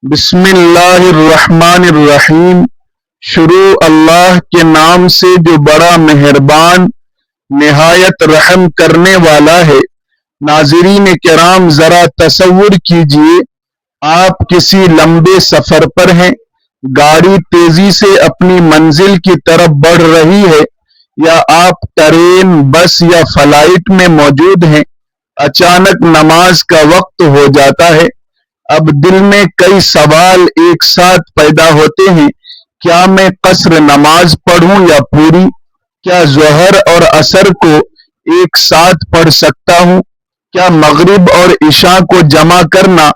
بسم اللہ الرحمن الرحیم۔ شروع اللہ کے نام سے جو بڑا مہربان نہایت رحم کرنے والا ہے۔ ناظرین کرام ذرا تصور کیجئے، آپ کسی لمبے سفر پر ہیں، گاڑی تیزی سے اپنی منزل کی طرف بڑھ رہی ہے، یا آپ ٹرین، بس یا فلائٹ میں موجود ہیں۔ اچانک نماز کا وقت ہو جاتا ہے۔ اب دل میں کئی سوال ایک ساتھ پیدا ہوتے ہیں۔ کیا میں قصر نماز پڑھوں یا پوری؟ کیا ظہر اور عصر کو ایک ساتھ پڑھ سکتا ہوں؟ کیا مغرب اور عشاء کو جمع کرنا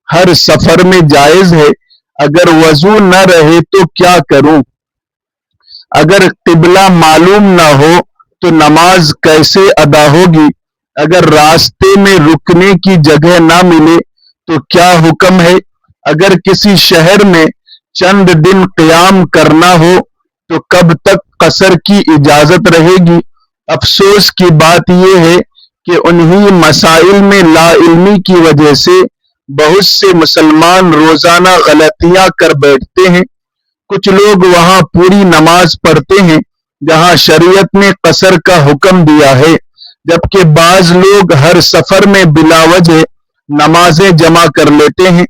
ہر سفر میں جائز ہے؟ اگر وضو نہ رہے تو کیا کروں؟ اگر قبلہ معلوم نہ ہو تو نماز کیسے ادا ہوگی؟ اگر راستے میں رکنے کی جگہ نہ ملے تو کیا حکم ہے؟ اگر کسی شہر میں چند دن قیام کرنا ہو تو کب تک قصر کی اجازت رہے گی؟ افسوس کی بات یہ ہے کہ انہی مسائل میں لا علمی کی وجہ سے بہت سے مسلمان روزانہ غلطیاں کر بیٹھتے ہیں۔ کچھ لوگ وہاں پوری نماز پڑھتے ہیں جہاں شریعت نے قصر کا حکم دیا ہے، جبکہ بعض لوگ ہر سفر میں بلا وجہ نمازیں جمع کر لیتے ہیں۔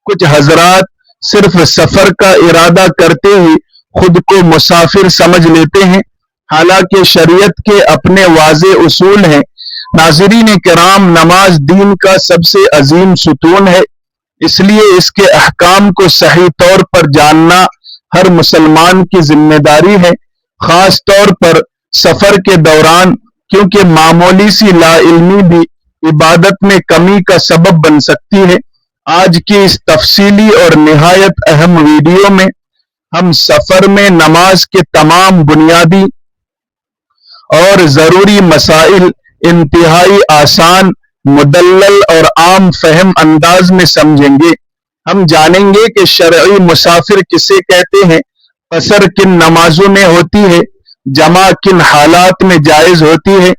کچھ حضرات صرف سفر کا ارادہ کرتے ہی خود کو مسافر سمجھ لیتے ہیں، حالانکہ شریعت کے اپنے واضح اصول ہیں۔ ناظرین کرام، نماز دین کا سب سے عظیم ستون ہے، اس لیے اس کے احکام کو صحیح طور پر جاننا ہر مسلمان کی ذمہ داری ہے، خاص طور پر سفر کے دوران، کیونکہ معمولی سی لا علمی بھی عبادت میں کمی کا سبب بن سکتی ہے۔ آج کی اس تفصیلی اور نہایت اہم ویڈیو میں ہم سفر میں نماز کے تمام بنیادی اور ضروری مسائل انتہائی آسان، مدلل اور عام فہم انداز میں سمجھیں گے۔ ہم جانیں گے کہ شرعی مسافر کسے کہتے ہیں، قصر کن نمازوں میں ہوتی ہے، جمع کن حالات میں جائز ہوتی ہے،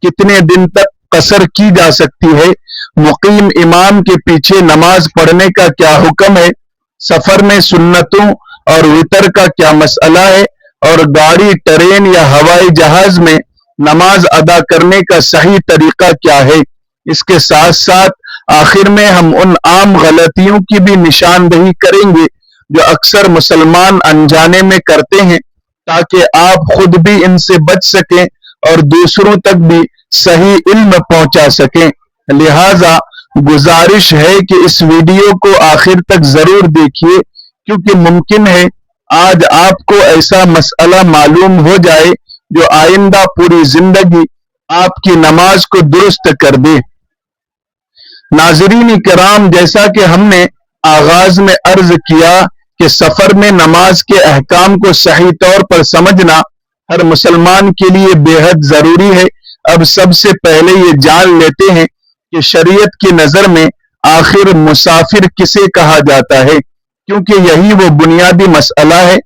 کتنے دن تک قصر کی جا سکتی ہے، مقیم امام کے پیچھے نماز پڑھنے کا کیا حکم ہے، سفر میں سنتوں اور وتر کا کیا مسئلہ ہے، اور گاڑی، ٹرین یا ہوائی جہاز میں نماز ادا کرنے کا صحیح طریقہ کیا ہے۔ اس کے ساتھ ساتھ آخر میں ہم ان عام غلطیوں کی بھی نشاندہی کریں گے جو اکثر مسلمان انجانے میں کرتے ہیں، تاکہ آپ خود بھی ان سے بچ سکیں اور دوسروں تک بھی صحیح علم پہنچا سکیں۔ لہٰذا گزارش ہے کہ اس ویڈیو کو آخر تک ضرور دیکھیے، کیونکہ ممکن ہے آج آپ کو ایسا مسئلہ معلوم ہو جائے جو آئندہ پوری زندگی آپ کی نماز کو درست کر دے۔ ناظرین کرام، جیسا کہ ہم نے آغاز میں عرض کیا کہ سفر میں نماز کے احکام کو صحیح طور پر سمجھنا ہر مسلمان کے لیے بے حد ضروری ہے۔ اب سب سے پہلے یہ جان لیتے ہیں کہ شریعت کی نظر میں آخر مسافر کسے کہا جاتا ہے، کیونکہ یہی وہ بنیادی مسئلہ ہے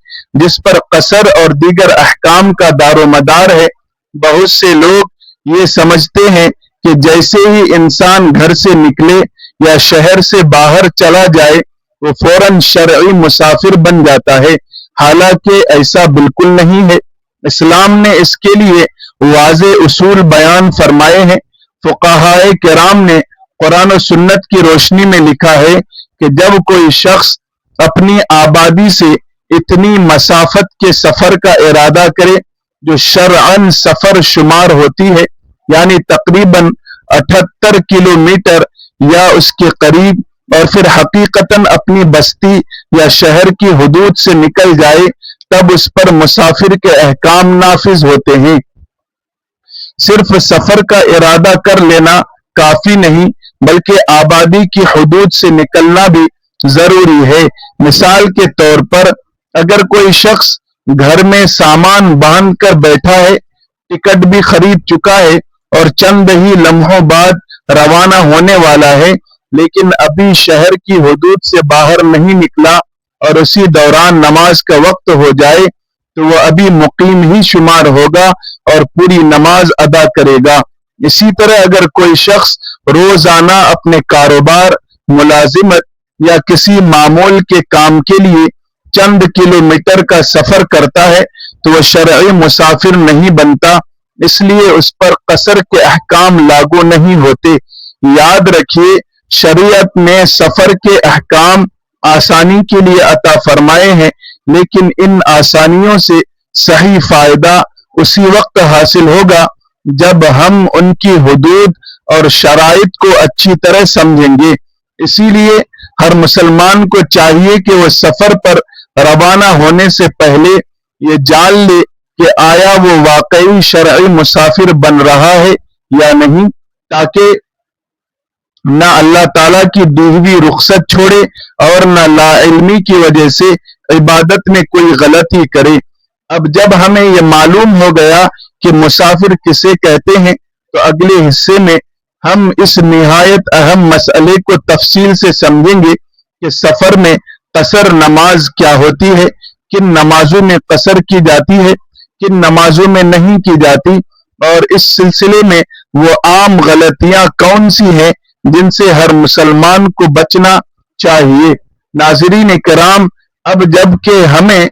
جس پر قصر اور دیگر احکام کا دار و مدار ہے۔ بہت سے لوگ یہ سمجھتے ہیں کہ جیسے ہی انسان گھر سے نکلے یا شہر سے باہر چلا جائے وہ فوراً شرعی مسافر بن جاتا ہے، حالانکہ ایسا بالکل نہیں ہے۔ اسلام نے اس کے لیے واضح اصول بیان فرمائے ہیں۔ فقہائے کرام نے قرآن و سنت کی روشنی میں لکھا ہے کہ جب کوئی شخص اپنی آبادی سے اتنی مسافت کے سفر کا ارادہ کرے جو شرعاً سفر شمار ہوتی ہے، یعنی تقریباً 78 کلومیٹر یا اس کے قریب، اور پھر حقیقتاً اپنی بستی یا شہر کی حدود سے نکل جائے، تب اس پر مسافر کے احکام نافذ ہوتے ہیں۔ صرف سفر کا ارادہ کر لینا کافی نہیں، بلکہ آبادی کی حدود سے نکلنا بھی ضروری ہے۔ مثال کے طور پر اگر کوئی شخص گھر میں سامان باندھ کر بیٹھا ہے، ٹکٹ بھی خرید چکا ہے اور چند ہی لمحوں بعد روانہ ہونے والا ہے، لیکن ابھی شہر کی حدود سے باہر نہیں نکلا اور اسی دوران نماز کا وقت ہو جائے تو وہ ابھی مقیم ہی شمار ہوگا اور پوری نماز ادا کرے گا۔ اسی طرح اگر کوئی شخص روزانہ اپنے کاروبار، ملازمت یا کسی معمول کے کام کے لیے چند کلومیٹر کا سفر کرتا ہے تو وہ شرعی مسافر نہیں بنتا، اس لیے اس پر قصر کے احکام لاگو نہیں ہوتے۔ یاد رکھیے، شریعت نے سفر کے احکام آسانی کے لیے عطا فرمائے ہیں، لیکن ان آسانیوں سے صحیح فائدہ اسی وقت حاصل ہوگا جب ہم ان کی حدود اور شرائط کو اچھی طرح سمجھیں گے۔ اسی لیے ہر مسلمان کو چاہیے کہ وہ سفر پر روانہ ہونے سے پہلے یہ جان لے کہ آیا وہ واقعی شرعی مسافر بن رہا ہے یا نہیں، تاکہ نہ اللہ تعالیٰ کی دی ہوئی رخصت چھوڑے اور نہ لا علمی کی وجہ سے عبادت میں کوئی غلطی کرے۔ اب جب ہمیں یہ معلوم ہو گیا کہ مسافر کسے کہتے ہیں تو اگلے حصے میں ہم اس نہایت اہم مسئلے کو تفصیل سے سمجھیں گے کہ سفر میں قصر نماز کیا ہوتی ہے، کن نمازوں میں قصر کی جاتی ہے، کن نمازوں میں نہیں کی جاتی، اور اس سلسلے میں وہ عام غلطیاں کون سی ہیں جن سے ہر مسلمان کو بچنا چاہیے۔ ناظرین کرام، اب جب کہ ہمیں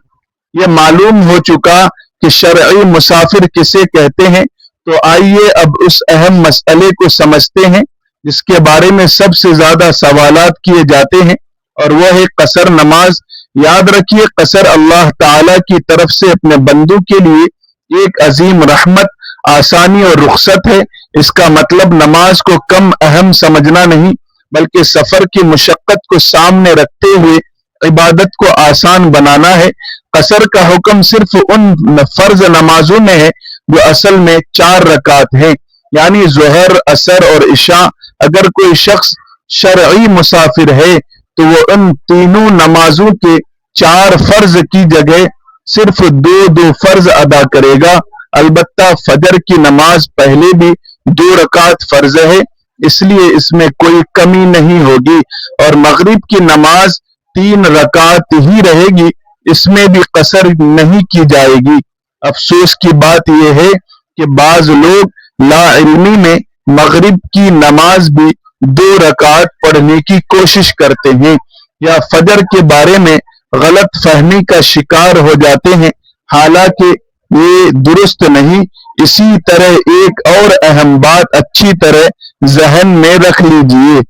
یہ معلوم ہو چکا کہ شرعی مسافر کسے کہتے ہیں، تو آئیے اب اس اہم مسئلے کو سمجھتے ہیں جس کے بارے میں سب سے زیادہ سوالات کیے جاتے ہیں، اور وہ ہے قصر نماز۔ یاد رکھیے، قصر اللہ تعالی کی طرف سے اپنے بندوں کے لیے ایک عظیم رحمت، آسانی اور رخصت ہے۔ اس کا مطلب نماز کو کم اہم سمجھنا نہیں، بلکہ سفر کی مشقت کو سامنے رکھتے ہوئے عبادت کو آسان بنانا ہے۔ قصر کا حکم صرف ان فرض نمازوں میں ہے جو اصل میں 4 رکعت ہیں، یعنی ظہر، عصر اور عشاء۔ اگر کوئی شخص شرعی مسافر ہے تو وہ ان تینوں نمازوں کے 4 فرض کی جگہ صرف 2 فرض ادا کرے گا۔ البتہ فجر کی نماز پہلے بھی 2 رکعت فرض ہے، اس لیے اس میں کوئی کمی نہیں ہوگی، اور مغرب کی نماز 3 رکعت ہی رہے گی، اس میں بھی قصر نہیں کی جائے گی۔ افسوس کی بات یہ ہے کہ بعض لوگ لا علمی میں مغرب کی نماز بھی 2 رکعت پڑھنے کی کوشش کرتے ہیں، یا فجر کے بارے میں غلط فہمی کا شکار ہو جاتے ہیں، حالانکہ یہ درست نہیں۔ اسی طرح ایک اور اہم بات اچھی طرح ذہن میں رکھ لیجئے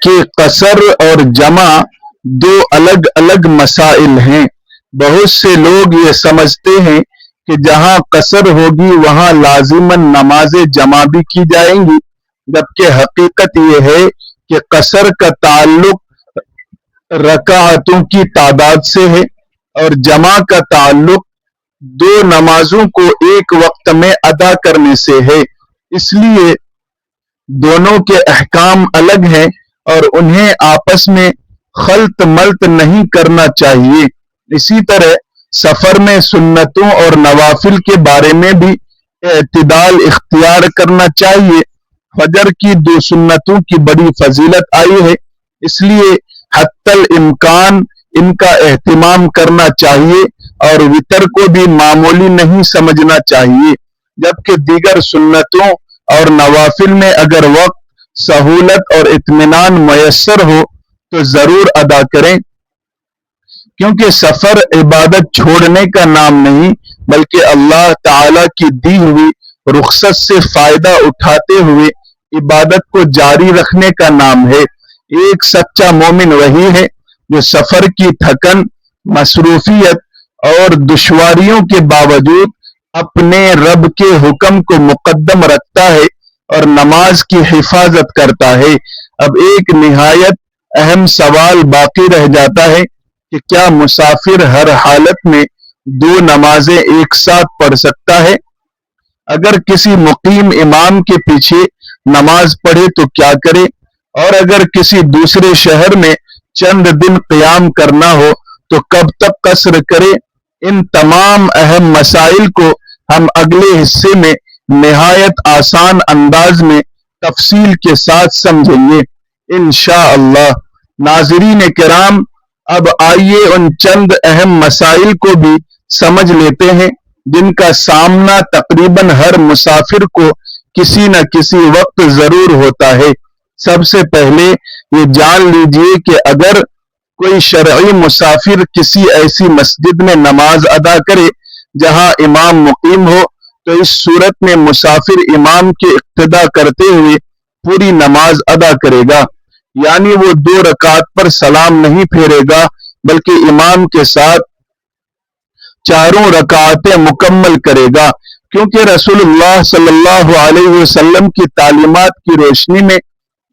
کہ قصر اور جمع 2 الگ الگ مسائل ہیں۔ بہت سے لوگ یہ سمجھتے ہیں کہ جہاں قصر ہوگی وہاں لازماً نماز جمع بھی کی جائیں گی، جبکہ حقیقت یہ ہے کہ قصر کا تعلق رکعتوں کی تعداد سے ہے اور جمع کا تعلق 2 نمازوں کو ایک وقت میں ادا کرنے سے ہے۔ اس لیے دونوں کے احکام الگ ہیں اور انہیں آپس میں خلط ملط نہیں کرنا چاہیے۔ اسی طرح سفر میں سنتوں اور نوافل کے بارے میں بھی اعتدال اختیار کرنا چاہیے۔ فجر کی 2 سنتوں کی بڑی فضیلت آئی ہے، اس لیے حتی الامکان ان کا اہتمام کرنا چاہیے، اور وتر کو بھی معمولی نہیں سمجھنا چاہیے۔ جبکہ دیگر سنتوں اور نوافل میں اگر وقت، سہولت اور اطمینان میسر ہو تو ضرور ادا کریں، کیونکہ سفر عبادت چھوڑنے کا نام نہیں بلکہ اللہ تعالی کی دی ہوئی رخصت سے فائدہ اٹھاتے ہوئے عبادت کو جاری رکھنے کا نام ہے۔ ایک سچا مومن وہی ہے جو سفر کی تھکن، مصروفیت اور دشواریوں کے باوجود اپنے رب کے حکم کو مقدم رکھتا ہے اور نماز کی حفاظت کرتا ہے۔ اب ایک نہایت اہم سوال باقی رہ جاتا ہے کہ کیا مسافر ہر حالت میں 2 نمازیں ایک ساتھ پڑھ سکتا ہے؟ اگر کسی مقیم امام کے پیچھے نماز پڑھے تو کیا کرے؟ اور اگر کسی دوسرے شہر میں چند دن قیام کرنا ہو تو کب تک قصر کرے؟ ان تمام اہم مسائل کو ہم اگلے حصے میں نہایت آسان انداز میں تفصیل کے ساتھ سمجھیں گے انشاءاللہ۔ ناظرین کرام، اب آئیے ان چند اہم مسائل کو بھی سمجھ لیتے ہیں جن کا سامنا تقریباً ہر مسافر کو کسی نہ کسی وقت ضرور ہوتا ہے۔ سب سے پہلے یہ جان لیجئے کہ اگر کوئی شرعی مسافر کسی ایسی مسجد میں نماز ادا کرے جہاں امام مقیم ہو تو اس صورت میں مسافر امام کے اقتدا کرتے ہوئے پوری نماز ادا کرے گا، یعنی وہ 2 رکعت پر سلام نہیں پھیرے گا بلکہ امام کے ساتھ 4 رکعتیں مکمل کرے گا، کیونکہ رسول اللہ صلی اللہ علیہ وسلم کی تعلیمات کی روشنی میں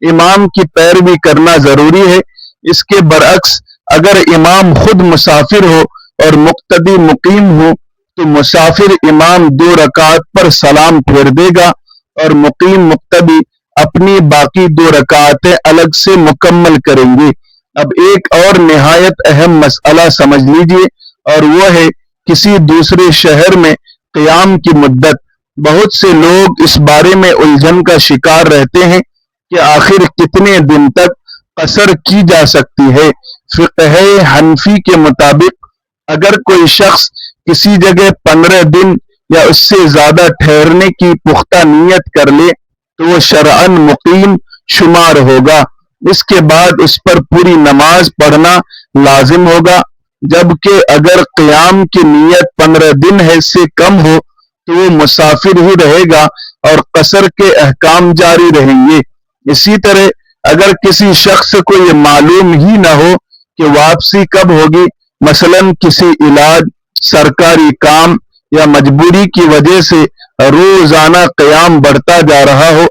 امام کی پیروی کرنا ضروری ہے۔ اس کے برعکس اگر امام خود مسافر ہو اور مقتدی مقیم ہو تو مسافر امام 2 رکعت پر سلام پھیر دے گا اور مقیم مقتدی اپنی باقی 2 رکعتیں الگ سے مکمل کریں گے۔ اب ایک اور نہایت اہم مسئلہ سمجھ لیجئے، اور وہ ہے کسی دوسرے شہر میں قیام کی مدت۔ بہت سے لوگ اس بارے میں الجھن کا شکار رہتے ہیں کہ آخر کتنے دن تک قصر کی جا سکتی ہے۔ فقہ حنفی کے مطابق اگر کوئی شخص کسی جگہ 15 دن یا اس سے زیادہ ٹھہرنے کی پختہ نیت کر لے تو وہ شرعاً مقیم شمار ہوگا، اس کے بعد اس پر پوری نماز پڑھنا لازم ہوگا، جبکہ اگر قیام کی نیت 15 دن سے کم ہو تو وہ مسافر ہی رہے گا اور قصر کے احکام جاری رہیں گے۔ اسی طرح اگر کسی شخص کو یہ معلوم ہی نہ ہو کہ واپسی کب ہوگی، مثلا کسی علاج، سرکاری کام یا مجبوری کی وجہ سے روزانہ قیام بڑھتا جا رہا ہو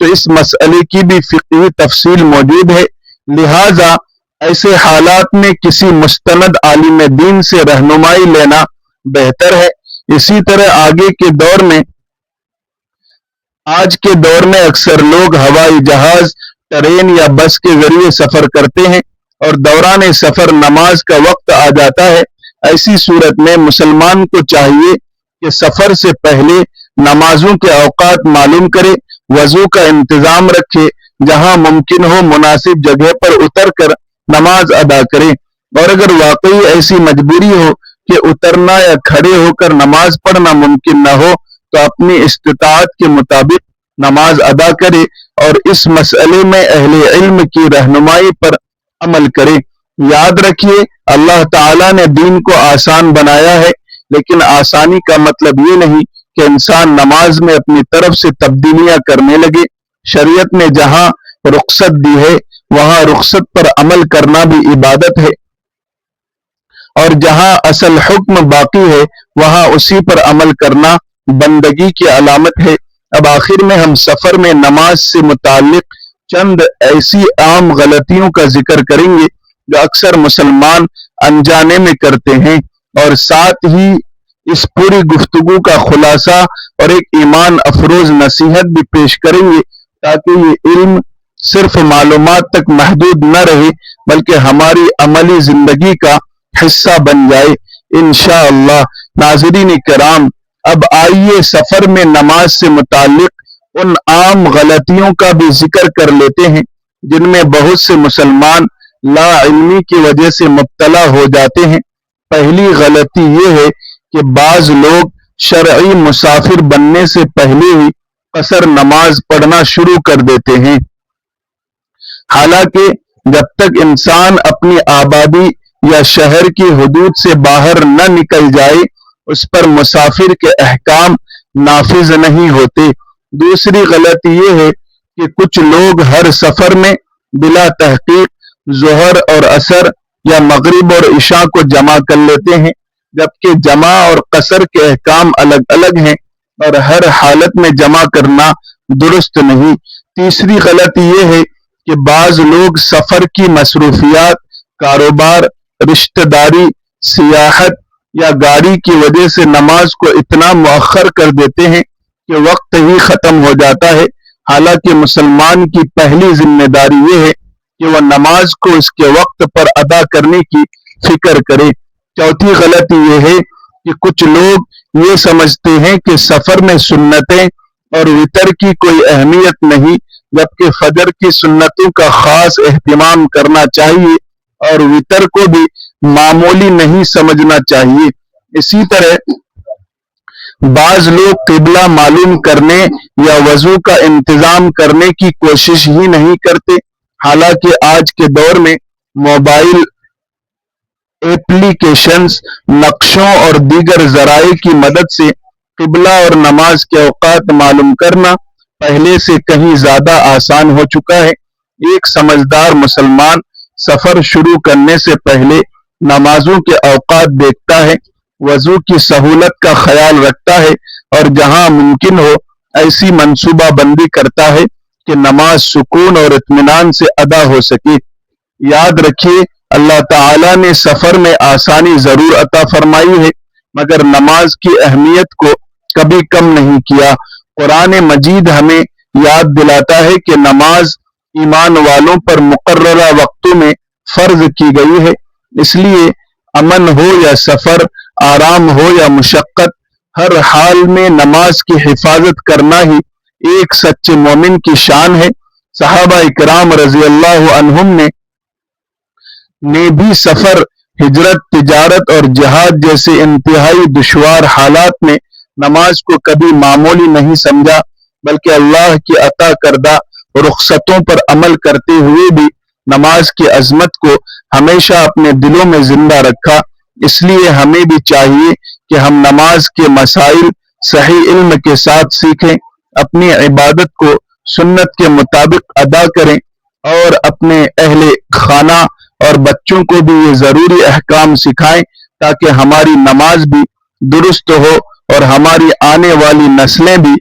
تو اس مسئلے کی بھی فقہی تفصیل موجود ہے، لہٰذا ایسے حالات میں کسی مستند عالم دین سے رہنمائی لینا بہتر ہے۔ اسی طرح آج کے دور میں اکثر لوگ ہوائی جہاز، ٹرین یا بس کے ذریعے سفر کرتے ہیں اور دوران سفر نماز کا وقت آ جاتا ہے۔ ایسی صورت میں مسلمان کو چاہیے کہ سفر سے پہلے نمازوں کے اوقات معلوم کرے، وضو کا انتظام رکھے، جہاں ممکن ہو مناسب جگہ پر اتر کر نماز ادا کرے، اور اگر واقعی ایسی مجبوری ہو کہ اترنا یا کھڑے ہو کر نماز پڑھنا ممکن نہ ہو تو اپنی استطاعت کے مطابق نماز ادا کرے اور اس مسئلے میں اہل علم کی رہنمائی پر عمل کرے۔ یاد رکھیے اللہ تعالیٰ نے دین کو آسان بنایا ہے، لیکن آسانی کا مطلب یہ نہیں کہ انسان نماز میں اپنی طرف سے تبدیلیاں کرنے لگے۔ شریعت نے جہاں رخصت دی ہے وہاں رخصت پر عمل کرنا بھی عبادت ہے، اور جہاں اصل حکم باقی ہے وہاں اسی پر عمل کرنا بندگی کی علامت ہے۔ اب آخر میں ہم سفر میں نماز سے متعلق چند ایسی عام غلطیوں کا ذکر کریں گے جو اکثر مسلمان انجانے میں کرتے ہیں، اور ساتھ ہی اس پوری گفتگو کا خلاصہ اور ایک ایمان افروز نصیحت بھی پیش کریں گے تاکہ یہ علم صرف معلومات تک محدود نہ رہے بلکہ ہماری عملی زندگی کا حصہ بن جائے انشاءاللہ۔ ناظرین کرام، اب آئیے سفر میں نماز سے متعلق ان عام غلطیوں کا بھی ذکر کر لیتے ہیں جن میں بہت سے مسلمان لا علمی کی وجہ سے مبتلا ہو جاتے ہیں۔ پہلی غلطی یہ ہے کہ بعض لوگ شرعی مسافر بننے سے پہلے ہی قصر نماز پڑھنا شروع کر دیتے ہیں، حالانکہ جب تک انسان اپنی آبادی یا شہر کی حدود سے باہر نہ نکل جائے اس پر مسافر کے احکام نافذ نہیں ہوتے۔ دوسری غلطی یہ ہے کہ کچھ لوگ ہر سفر میں بلا تحقیق ظہر اور عصر یا مغرب اور عشاء کو جمع کر لیتے ہیں، جبکہ جمع اور قصر کے احکام الگ الگ ہیں اور ہر حالت میں جمع کرنا درست نہیں۔ تیسری غلطی یہ ہے کہ بعض لوگ سفر کی مصروفیات، کاروبار، رشتہ داری، سیاحت یا گاڑی کی وجہ سے نماز کو اتنا مؤخر کر دیتے ہیں کہ وقت ہی ختم ہو جاتا ہے، حالانکہ مسلمان کی پہلی ذمہ داری یہ ہے کہ وہ نماز کو اس کے وقت پر ادا کرنے کی فکر کرے۔ چوتھی غلطی یہ ہے کہ کچھ لوگ یہ سمجھتے ہیں کہ سفر میں سنتیں اور وتر کی کوئی اہمیت نہیں، جبکہ فجر کی سنتوں کا خاص اہتمام کرنا چاہیے اور وتر کو بھی معمولی نہیں سمجھنا چاہیے۔ اسی طرح بعض لوگ قبلہ معلوم کرنے یا وضو کا انتظام کرنے کی کوشش ہی نہیں کرتے، حالانکہ آج کے دور میں موبائل ایپلیکیشنز، نقشوں اور دیگر ذرائع کی مدد سے قبلہ اور نماز کے اوقات معلوم کرنا پہلے سے کہیں زیادہ آسان ہو چکا ہے۔ ایک سمجھدار مسلمان سفر شروع کرنے سے پہلے نمازوں کے اوقات دیکھتا ہے، وضو کی سہولت کا خیال رکھتا ہے اور جہاں ممکن ہو ایسی منصوبہ بندی کرتا ہے کہ نماز سکون اور اطمینان سے ادا ہو سکے۔ یاد رکھیے، اللہ تعالیٰ نے سفر میں آسانی ضرور عطا فرمائی ہے، مگر نماز کی اہمیت کو کبھی کم نہیں کیا۔ قرآن مجید ہمیں یاد دلاتا ہے کہ نماز ایمان والوں پر مقررہ وقتوں میں فرض کی گئی ہے، اس لیے امن ہو یا سفر، آرام ہو یا مشقت، ہر حال میں نماز کی حفاظت کرنا ہی ایک سچے مومن کی شان ہے۔ صحابہ اکرام رضی اللہ عنہم نے بھی سفر، ہجرت، تجارت اور جہاد جیسے انتہائی دشوار حالات میں نماز کو کبھی معمولی نہیں سمجھا، بلکہ اللہ کی عطا کردہ رخصتوں پر عمل کرتے ہوئے بھی نماز کی عظمت کو ہمیشہ اپنے دلوں میں زندہ رکھا۔ اس لیے ہمیں بھی چاہیے کہ ہم نماز کے مسائل صحیح علم کے ساتھ سیکھیں، اپنی عبادت کو سنت کے مطابق ادا کریں اور اپنے اہل خانہ اور بچوں کو بھی یہ ضروری احکام سکھائیں تاکہ ہماری نماز بھی درست ہو اور ہماری آنے والی نسلیں بھی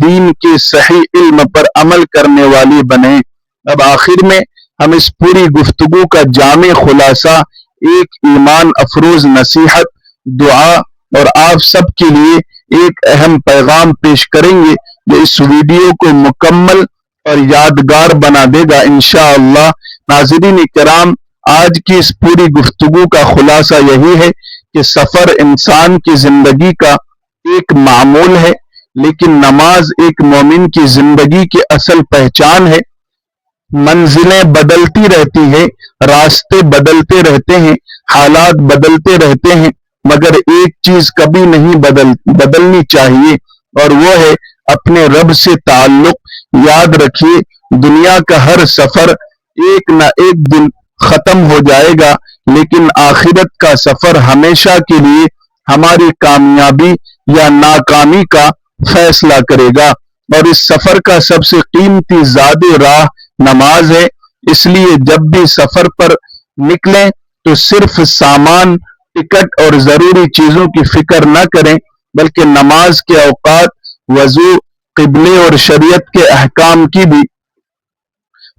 دین کے صحیح علم پر عمل کرنے والی بنیں۔ اب آخر میں ہم اس پوری گفتگو کا جامع خلاصہ ایک ایمان افروز نصیحت، دعا اور آپ سب کے لیے ایک اہم پیغام پیش کریں گے جو اس ویڈیو کو مکمل اور یادگار بنا دے گا انشاءاللہ۔ ناظرین کرام، آج کی اس پوری گفتگو کا خلاصہ یہی ہے کہ سفر انسان کی زندگی کا ایک معمول ہے، لیکن نماز ایک مومن کی زندگی کی اصل پہچان ہے۔ منزلیں بدلتی رہتی ہیں، راستے بدلتے رہتے ہیں، حالات بدلتے رہتے ہیں، مگر ایک چیز کبھی نہیں بدلنی چاہیے اور وہ ہے اپنے رب سے تعلق۔ یاد رکھیے، دنیا کا ہر سفر ایک نہ ایک دن ختم ہو جائے گا، لیکن آخرت کا سفر ہمیشہ کے لیے ہماری کامیابی یا ناکامی کا فیصلہ کرے گا، اور اس سفر کا سب سے قیمتی زاد راہ نماز ہے۔ اس لیے جب بھی سفر پر نکلیں تو صرف سامان، ٹکٹ اور ضروری چیزوں کی فکر نہ کریں، بلکہ نماز کے اوقات، وضو، قبلے اور شریعت کے احکام کی بھی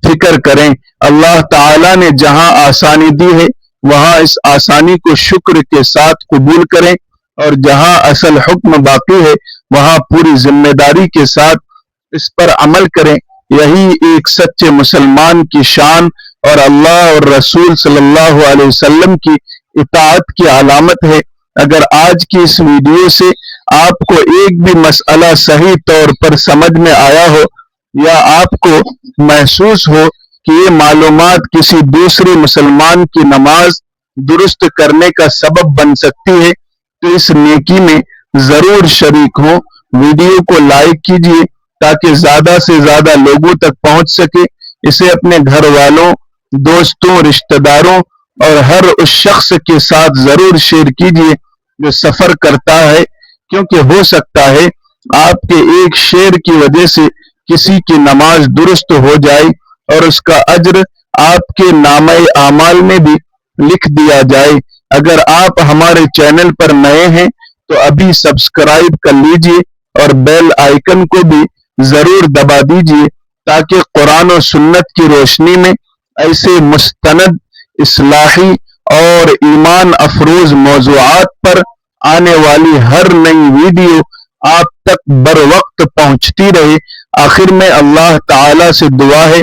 فکر کریں۔ اللہ تعالیٰ نے جہاں آسانی دی ہے وہاں اس آسانی کو شکر کے ساتھ قبول کریں، اور جہاں اصل حکم باقی ہے وہاں پوری ذمہ داری کے ساتھ اس پر عمل کریں۔ یہی ایک سچے مسلمان کی شان اور اللہ اور رسول صلی اللہ علیہ وسلم کی اطاعت کی علامت ہے۔ اگر آج کی اس ویڈیو سے آپ کو ایک بھی مسئلہ صحیح طور پر سمجھ میں آیا ہو، یا آپ کو محسوس ہو کہ یہ معلومات کسی دوسرے مسلمان کی نماز درست کرنے کا سبب بن سکتی ہے، تو اس نیکی میں ضرور شریک ہوں۔ ویڈیو کو لائک کیجیے تاکہ زیادہ سے زیادہ لوگوں تک پہنچ سکے۔ اسے اپنے گھر والوں، دوستوں، رشتہ داروں اور ہر اس شخص کے ساتھ ضرور شیئر کیجیے جو سفر کرتا ہے، کیونکہ ہو سکتا ہے آپ کے ایک شیئر کی وجہ سے کسی کی نماز درست ہو جائے اور اس کا اجر آپ کے نامہ اعمال میں بھی لکھ دیا جائے۔ اگر آپ ہمارے چینل پر نئے ہیں تو ابھی سبسکرائب کر لیجئے اور بیل آئیکن کو بھی ضرور دبا دیجئے تاکہ قرآن و سنت کی روشنی میں ایسے مستند، اصلاحی اور ایمان افروز موضوعات پر آنے والی ہر نئی ویڈیو آپ تک بر وقت پہنچتی رہے۔ آخر میں اللہ تعالیٰ سے دعا ہے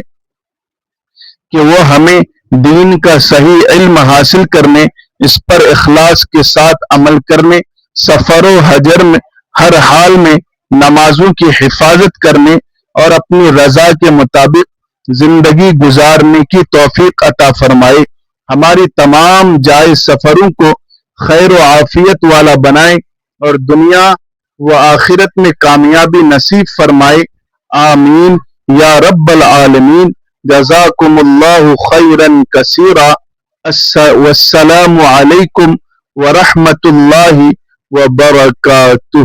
کہ وہ ہمیں دین کا صحیح علم حاصل کرنے، اس پر اخلاص کے ساتھ عمل کرنے، سفر و حجر میں ہر حال میں نمازوں کی حفاظت کرنے اور اپنی رضا کے مطابق زندگی گزارنے کی توفیق عطا فرمائے۔ ہماری تمام جائز سفروں کو خیر و عافیت والا بنائے اور دنیا و آخرت میں کامیابی نصیب فرمائے۔ آمین یا رب العالمین۔ جزاکم اللہ خیرا کثیرا. والسلام علیکم ورحمۃ اللہ وبرکاتہ.